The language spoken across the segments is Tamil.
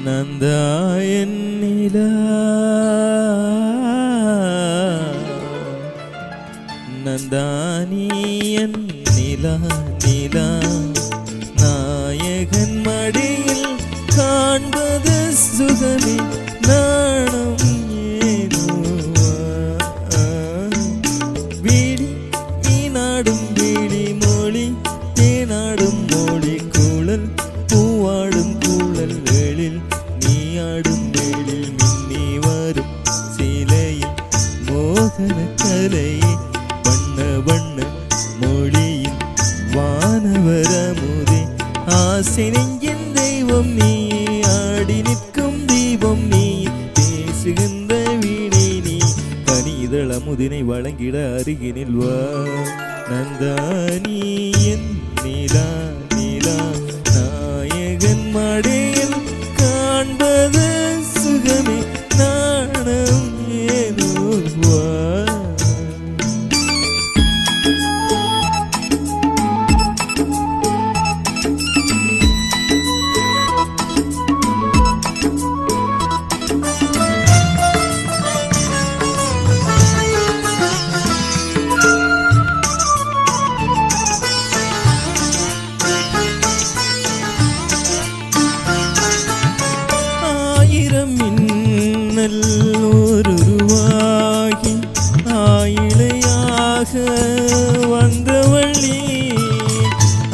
நந்தாயன் நிலா நந்தானியன் நிலா நிலா நாயகன் மடியில் காண்பது சுகமே நாணம் ஏனோ வீடி மீனாடும் வீடி மொழி தேனாடும் மொழி குழல் பூவாடும் குழல் வேளில் நீயாடும் வேளில் மின்னி வரும் சிலையில் மோகன கலையை வண்ண வண்ண மொழியில் வானவரமுதே ஆசை நெஞ்சின் தெய்வம் நீ ஆடி நிற்கும் தீபம் நீ பேசுகின்ற வீணை நீ பனிதள முதினை வழங்கிட அருகினில் வா நந்தானியன் நிலா நிலா நாயகன் மடியில் காண்பது சுகமே நாணம் ஏனோ வா. மின்னல் ஒருருவாகி ஆயிழையாக வந்தவள்ளி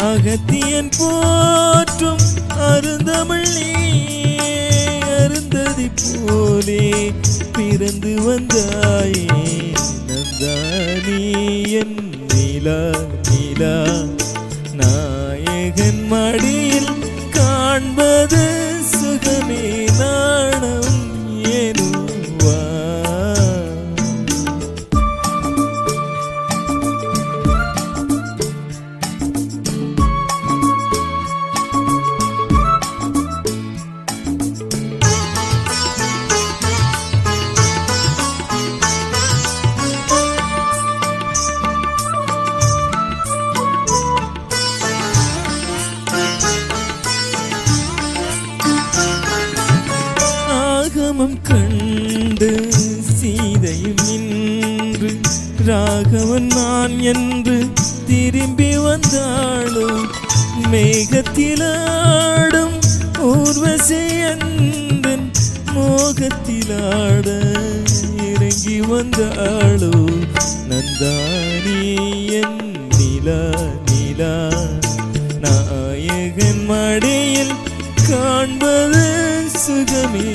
அகத்தியன் போற்றும் அருந்தமள்ளி அருந்ததி போலே பிறந்து வந்தாயே நந்தானியன் நிலா நிலா நாயகன் மடியில் காண்பது சுகமே நாணம் ஏனோ வா. ஆகமம் கண்டு சீதையும் நின்று ராகவன் நான் என்று திரும்பி வந்தாளோ மேகத்திலாடும் ஊர்வசி அந்தன் மோகத்திலாட இறங்கி வந்தாளோ நந்தானியன் நிலா நிலா நாயகன் மடியில் காண்பது சுகமே.